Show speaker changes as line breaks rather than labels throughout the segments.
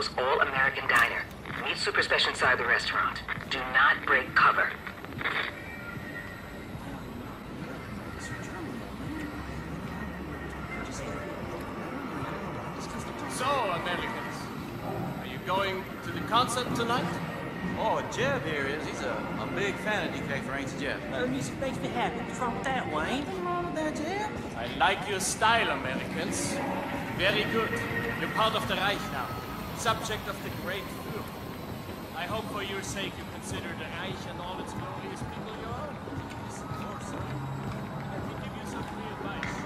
Toronto's all-American diner. Meet Super Special inside the restaurant. Do not break cover.
So, Americans, are you going to the concert tonight?
Oh, Jeb here is. He's a big fan of DK for ain't Jeb.
Music makes me happy. What's wrong with that, Wayne?
Nothing wrong with that, Jeb.
I like your style, Americans. Very good. You're part of the Reich now. Subject of the Great Führer. I hope for your sake you consider the Reich and all its glorious people your own. Yes, of course, sir. I can give you some free advice.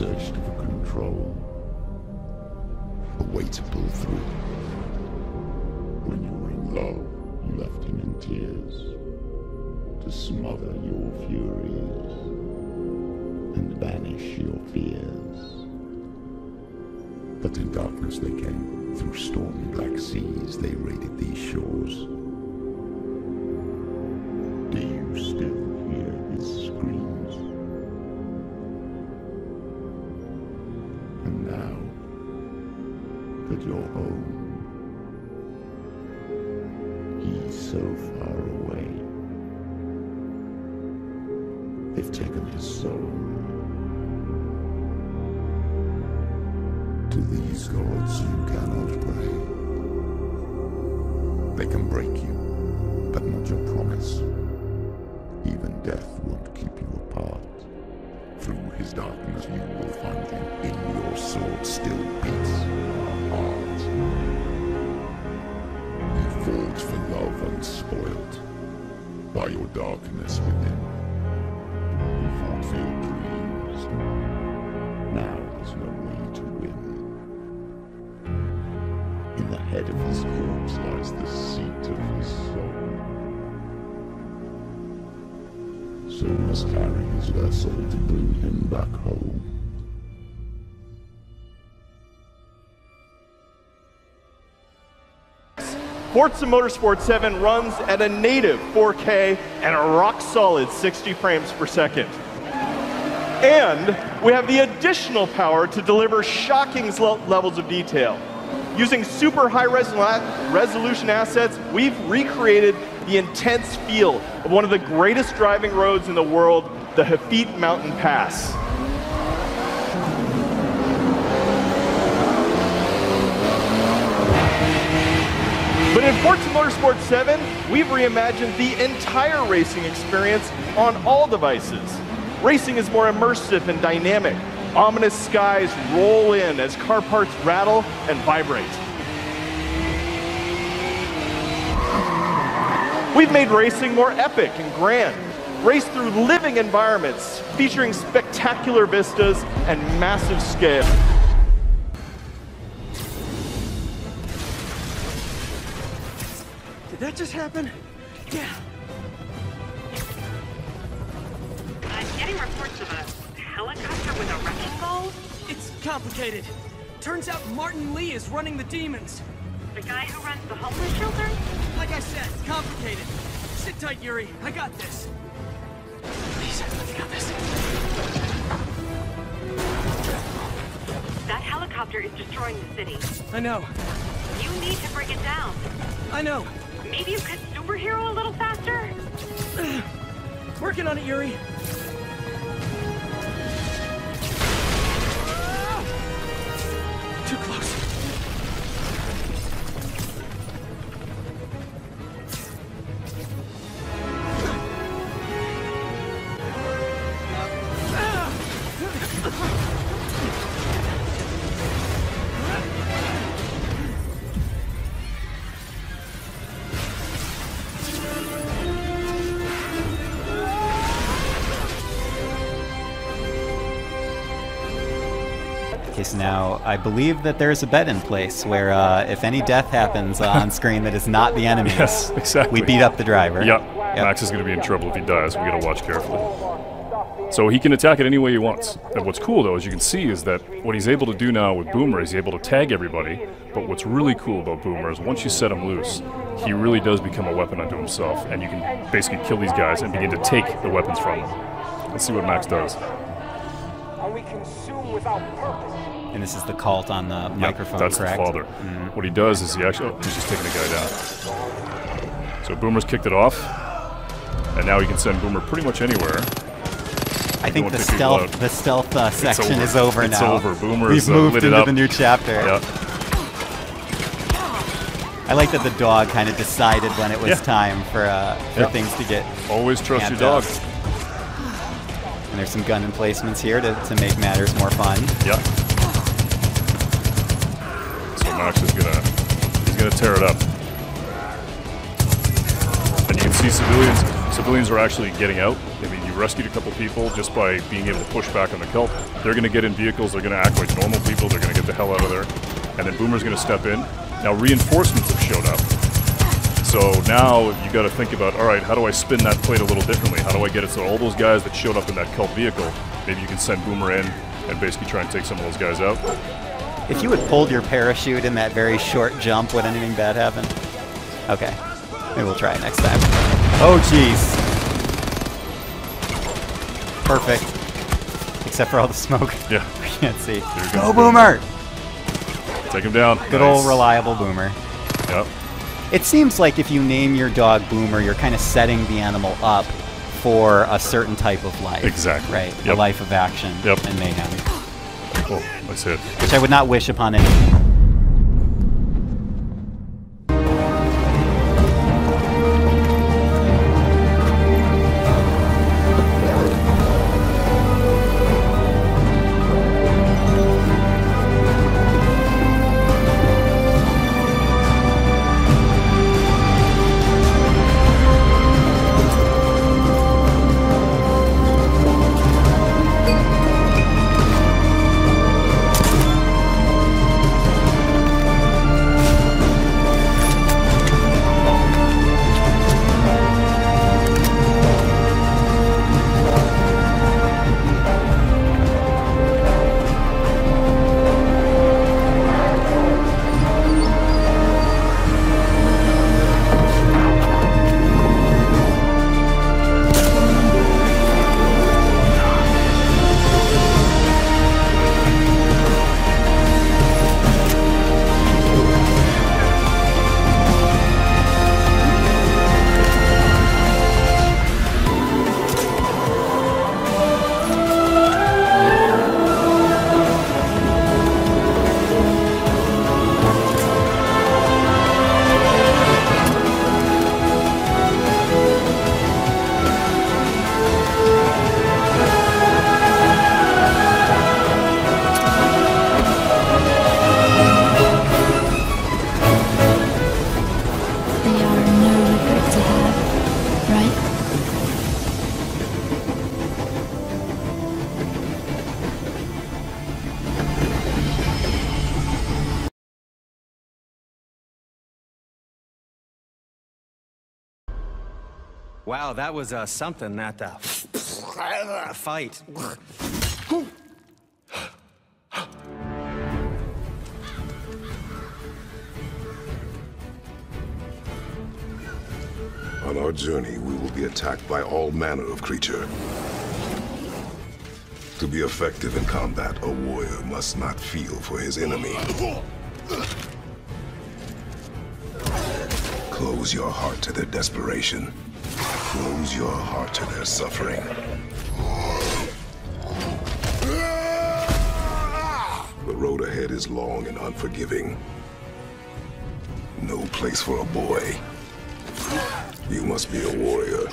searched for control, a way to pull through. When you were in love, you left him in tears, to smother your furies and banish your fears. But in darkness they came, through stormy black seas they raided these shores. Do you still hear his screams? look at your home. He's so far away. They've taken his soul. To these gods you cannot pray. They can break you, but not your promise. Even death won't keep you apart. Through his darkness you will find him. In your sword still beats our heart. You fought for love unspoiled by your darkness within. You fought for your dreams. Now there's no way to win. In the head of his corpse lies the seat of his soul. So must carry his vessel to bring him back home.
Forza Motorsport 7 runs at a native 4K and a rock-solid 60 frames per second. And we have the additional power to deliver shocking levels of detail. Using super high resolution assets, we've recreated the intense feel of one of the greatest driving roads in the world, the Hafit Mountain Pass. But in Forza Motorsport 7, we've reimagined the entire racing experience on all devices. Racing is more immersive and dynamic. Ominous skies roll in as car parts rattle and vibrate. We've made racing more epic and grand. Race through living environments featuring spectacular vistas and massive scale.
Did that just happen? Yeah.
I'm getting reports of a helicopter with a wrecking ball.
It's complicated. Turns out Martin Lee is running the demons.
The guy who runs the homeless shelter?
Like I said, complicated. Sit tight, Yuri. I got this. Please, I got this.
That helicopter is destroying the city.
I know.
You need to bring it down.
I know.
Maybe you could superhero a little faster?
Working on it, Yuri. Too close.
Okay, so now I believe that there's a bet in place where if any death happens on screen that is not the enemy,
yes, exactly,
we beat up the driver.
Yep. Max is going to be in trouble if he dies. We got to watch carefully. So he can attack it any way he wants. And what's cool, though, as you can see, is that what he's able to do now with Boomer is he's able to tag everybody. But what's really cool about Boomer is once you set him loose, he really does become a weapon unto himself, and you can basically kill these guys and begin to take the weapons from them. Let's see what Max does.
And this is the cult on the microphone,
that's
correct?
The father. What he does is he actually... Oh, he's just taking the guy down. So Boomer's kicked it off, and now he can send Boomer pretty much anywhere.
I think the stealth section is over now.
It's over. Boomer
We've
is
moved
lit
into
it up.
the new chapter.
Yep.
I like that the dog kind of decided when it was time for things to get...
Always trust your dog.
And there's some gun emplacements here to make matters more fun.
Yep. So Max is he's gonna tear it up. And you can see civilians are actually getting out. I mean, you rescued a couple people just by being able to push back on the cult. They're gonna get in vehicles, they're gonna act like normal people, they're gonna get the hell out of there. And then Boomer's gonna step in. Now reinforcements have showed up. So now you gotta think about, all right, how do I spin that plate a little differently? How do I get it so all those guys that showed up in that cult vehicle, maybe you can send Boomer in and basically try and take some of those guys out.
If you had pulled your parachute in that very short jump, would anything bad happen? Okay. Maybe we'll try it next time. Oh, jeez. Perfect. Except for all the smoke.
Yeah.
I can't see.
Go,
Boomer!
Take him down.
Good old reliable Boomer.
Yep.
It seems like if you name your dog Boomer, you're kind of setting the animal up for a certain type of life.
Exactly.
Right?
Yep.
A life of action and mayhem.
Oh, nice hit.
Which I would not wish upon anyone.
Wow, that was something, that fight.
On our journey, we will be attacked by all manner of creature. To be effective in combat, a warrior must not feel for his enemy. Close your heart to their desperation. Close your heart to their suffering. The road ahead is long and unforgiving. No place for a boy. You must be a warrior.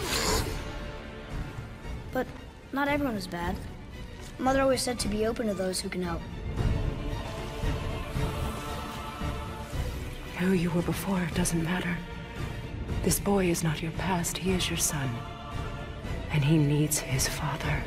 But not everyone is bad. Mother always said to be open to those who can help.
Who you were before doesn't matter. This boy is not your past, he is your son. And he needs his father.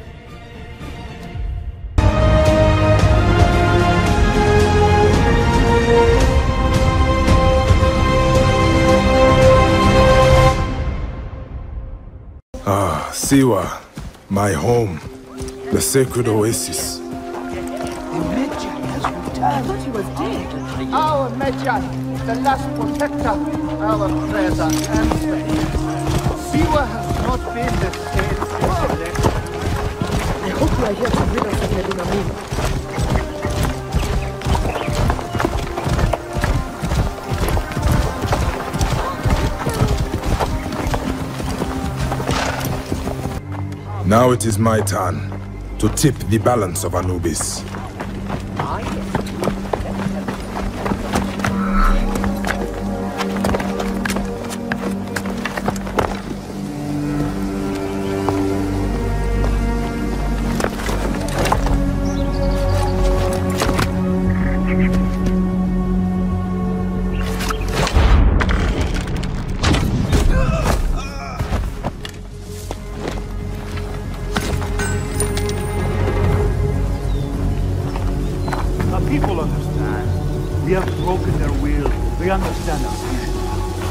Ah, Senua, my home, the sacred oasis.
The Medjay has returned. I thought he was dead. Our Medjay, the last protector, our treasure and strength. Senua has not been the same since he left. I hope you are here to rid us of Medjay.
Now it is my turn to tip the balance of Anubis.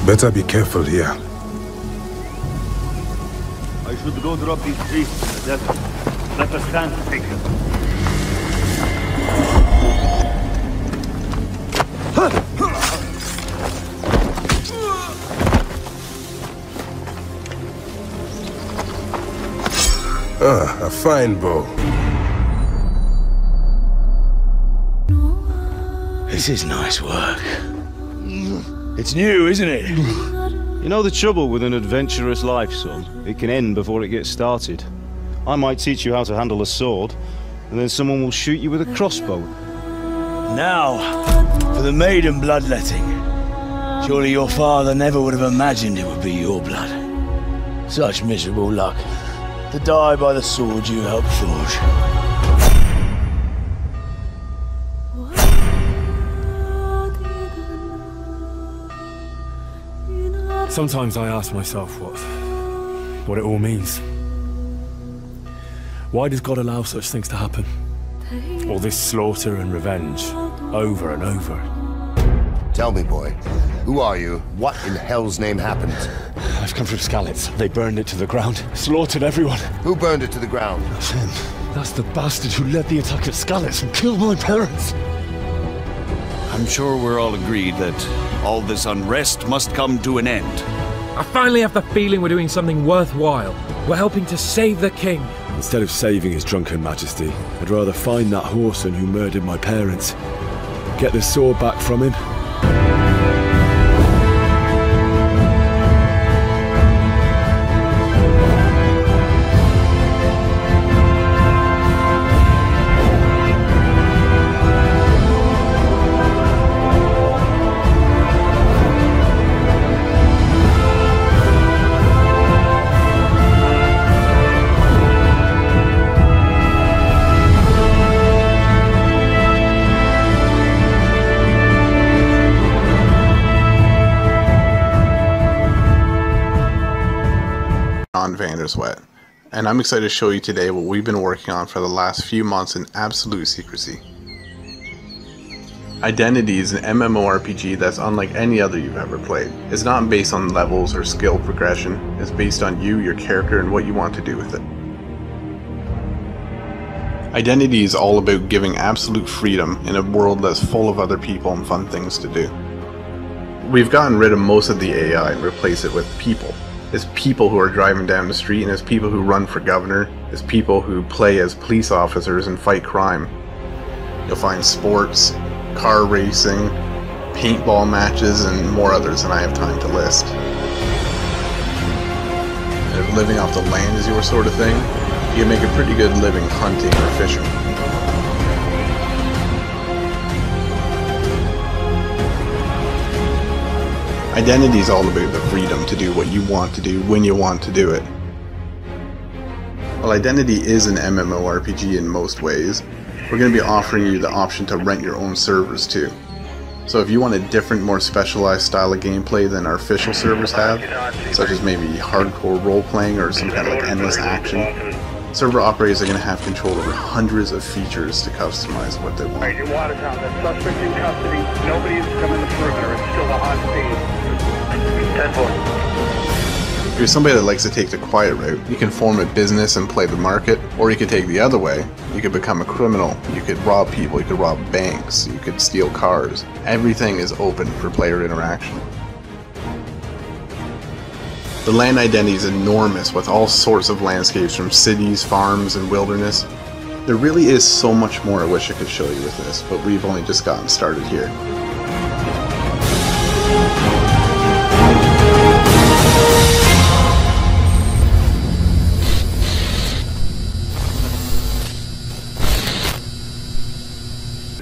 Better be careful here.
I should go drop these priests in the desert. Let us stand to take them.
Ah, a fine bow.
This is nice work. It's new, isn't it?
You know the trouble with an adventurous life, son? It can end before it gets started. I might teach you how to handle a sword, and then someone will shoot you with a crossbow.
Now, for the maiden bloodletting. Surely your father never would have imagined it would be your blood. Such miserable luck. To die by the sword you helped forge.
Sometimes I ask myself what it all means. Why does God allow such things to happen? All this slaughter and revenge, over and over.
Tell me, boy, who are you? What in hell's name happened?
I've come from Skalitz. They burned it to the ground, slaughtered everyone.
Who burned it to the ground?
That's him. That's the bastard who led the attack at Skalitz and killed my parents.
I'm sure we're all agreed that all this unrest must come to an end.
I finally have the feeling we're doing something worthwhile. We're helping to save the king.
Instead of saving his drunken majesty, I'd rather find that whoreson who murdered my parents. Get the sword back from him.
Vandersweat, and I'm excited to show you today what we've been working on for the last few months in absolute secrecy. Identity is an MMORPG that's unlike any other you've ever played. It's not based on levels or skill progression, it's based on you, your character, and what you want to do with it. Identity is all about giving absolute freedom in a world that's full of other people and fun things to do. We've gotten rid of most of the AI and replaced it with people. It's people who are driving down the street, and it's people who run for governor, it's people who play as police officers and fight crime. You'll find sports, car racing, paintball matches, and more others than I have time to list. And if living off the land is your sort of thing, you can make a pretty good living hunting or fishing. Identity is all about the freedom to do what you want to do when you want to do it. While Identity is an MMORPG in most ways, we're going to be offering you the option to rent your own servers too. So if you want a different, more specialized style of gameplay than our official servers have, such as maybe hardcore role-playing or some kind of like endless action, server operators are going to have control over hundreds of features to customize what they want.
Agent Watertown, that suspect in custody. Nobody has come in the perimeter. It's still a hot scene. 10-4.
If you're somebody that likes to take the quiet route, you can form a business and play the market, or you could take the other way. You could become a criminal, you could rob people, you could rob banks, you could steal cars. Everything is open for player interaction. The land identity is enormous with all sorts of landscapes from cities, farms, and wilderness. There really is so much more I wish I could show you with this, but we've only just gotten started here.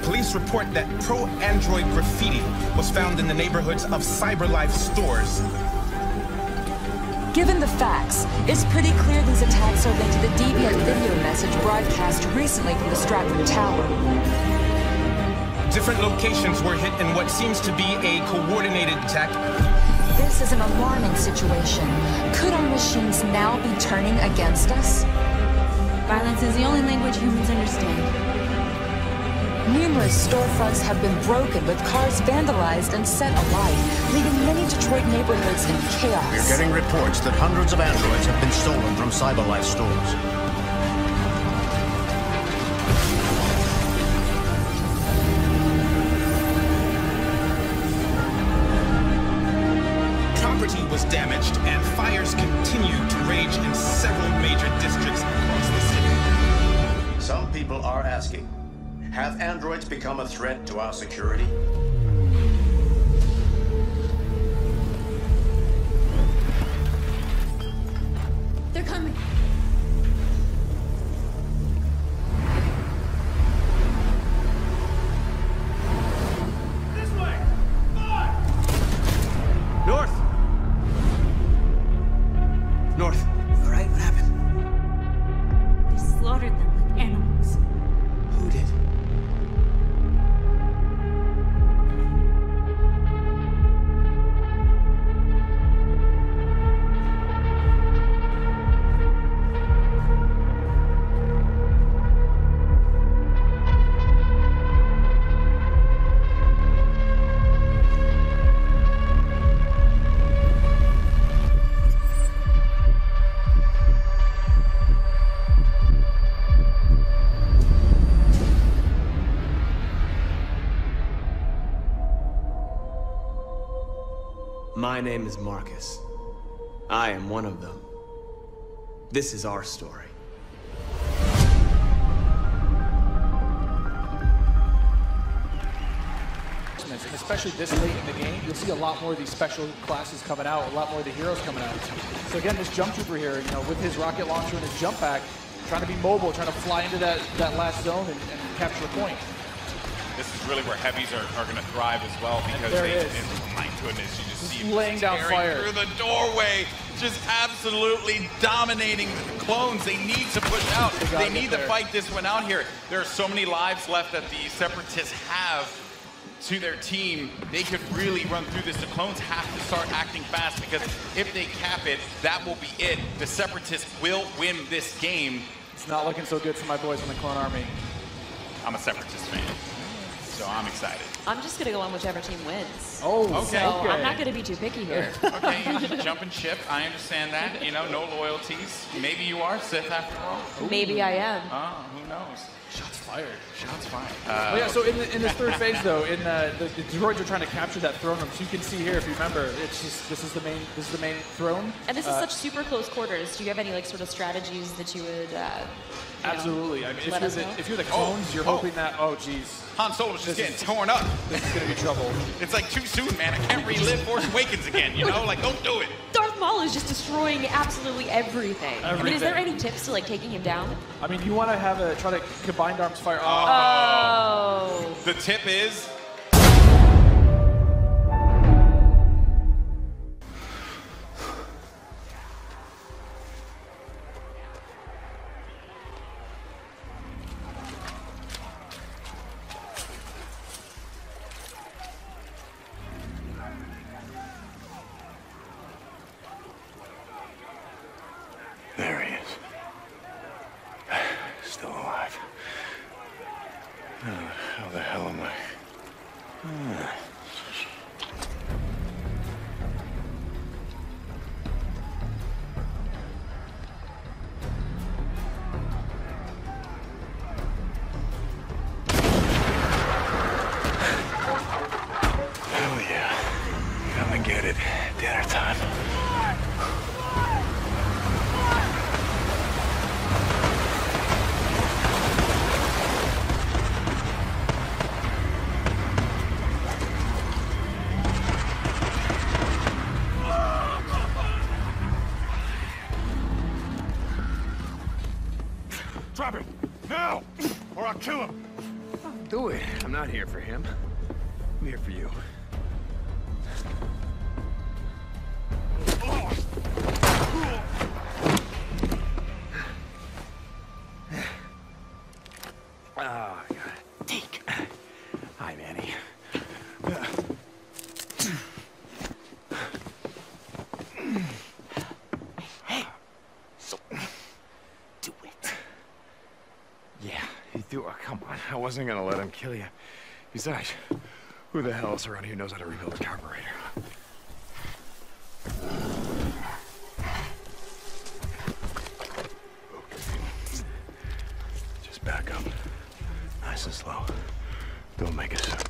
Police report that pro-android graffiti was found in the neighborhoods of CyberLife stores.
Given the facts, it's pretty clear these attacks are linked to the deviant video message broadcast recently from the Stratford Tower.
Different locations were hit in what seems to be a coordinated attack.
This is an alarming situation. Could our machines now be turning against us?
Violence is the only language humans understand.
Numerous storefronts have been broken, with cars vandalized and set alight, leaving many Detroit neighborhoods in chaos.
We're getting reports that hundreds of androids have been stolen from CyberLife stores.
Property was damaged, and fires continue to rage in several major districts across the city.
Some people are asking, have Have androids become a threat to our security?
They're coming.
This way! North!
North.
All right, what happened? They slaughtered them like animals.
Who did?
My name is Marcus. I am one of them. This is our story.
Especially this late in the game, you'll see a lot more of these special classes coming out, a lot more of the heroes coming out. So again, this jump trooper here, you know, with his rocket launcher and his jump pack, trying to be mobile, trying to fly into that last zone and capture a point.
This is really where heavies are going to thrive as well, because my goodness, you just see
laying down fire
through the doorway, just absolutely dominating the clones. They need to push out. They need to fight this one out here. There are so many lives left that the Separatists have to their team. They could really run through this. The clones have to start acting fast, because if they cap it, that will be it. The Separatists will win this game.
It's not looking so good for my boys in the clone army.
I'm a Separatist fan, so I'm excited.
I'm just gonna go on whichever team wins.
Oh,
okay.
So I'm not gonna be too picky here.
Okay, jump and ship. I understand that. You know, no loyalties. Maybe you are Sith after all.
Maybe I am.
Oh, who knows?
Shots fired.
Shots fired.
Yeah, so in this third phase though, in the droids are trying to capture that throne room. So you can see here, if you remember, it's just this is the main throne.
And this is such super close quarters. Do you have any like sort of strategies that you would?
Absolutely. I mean, if you're the clones, you're hoping that. Oh, geez.
Han Solo's just getting torn up.
This is gonna be trouble.
It's like too soon, man. I can't relive Force Awakens again. You know, like don't do it.
Darth Maul is just destroying absolutely everything. I mean, is there any tips to like taking him down?
I mean, you want to try to combined arms fire.
Oh.
The tip is.
There he is. Still alive. How the hell am I? Hell yeah. Come and get it. Dinner time.
Drop him! Now! Or I'll kill him!
Do it. I'm not here for him. I'm here for you. Oh, God. Take. Hi, Manny. Hey. Do it. Yeah, you do. Oh, come on. I wasn't gonna let him kill you. Besides, who the hell else around here knows how to rebuild a carburetor? Just back up. Nice and slow. Don't make a sound.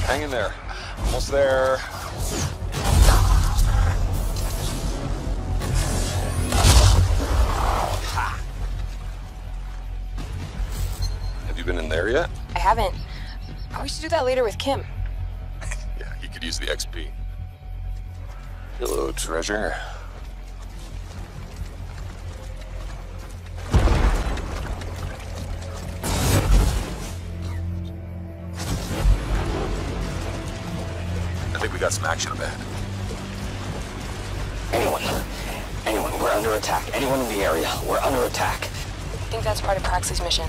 Hang in there. Almost there. Have you been in there yet?
I haven't. We should do that later with Kim.
Yeah, he could use the XP. Hello, treasure. I think we got some action up ahead.
Anyone, we're under attack. Anyone in the area, we're under attack. I think that's part of Praxis' mission.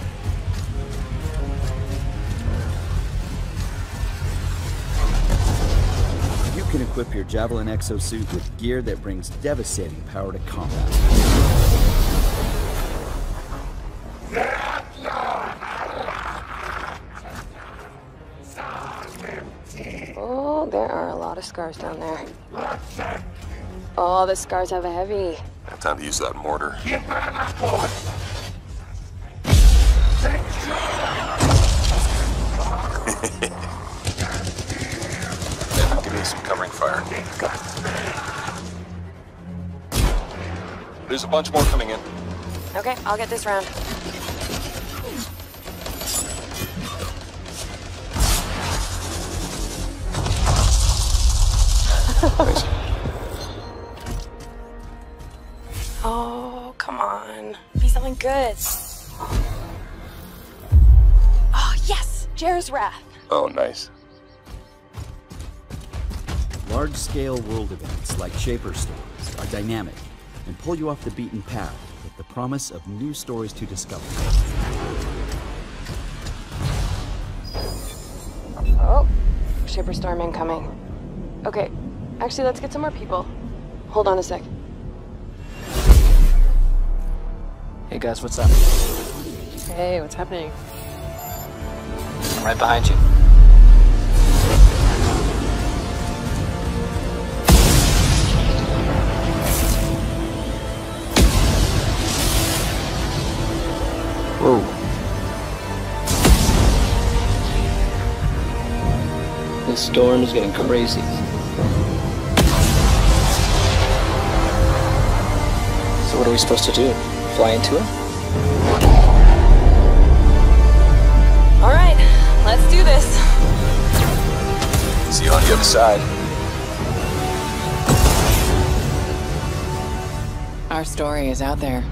You can equip your Javelin exosuit with gear that brings devastating power to combat.
Oh, there are a lot of scars down there. Oh, the scars have a heavy.
Have time to use that mortar. Give me some covering fire. There's a bunch more coming in.
Okay, I'll get this round. Oh, come on. Be something good. Oh, yes! Jer's Wrath.
Oh, nice.
Large-scale world events like Shaper Storms are dynamic and pull you off the beaten path with the promise of new stories to discover.
Oh, Shaper Storm incoming. Okay, actually, let's get some more people. Hold on a sec.
Hey guys, what's up?
Hey, what's happening?
I'm right behind you. Whoa. This storm is getting crazy. So what are we supposed to do? Fly into it?
All right, let's do this.
See you on the other side.
Our story is out there.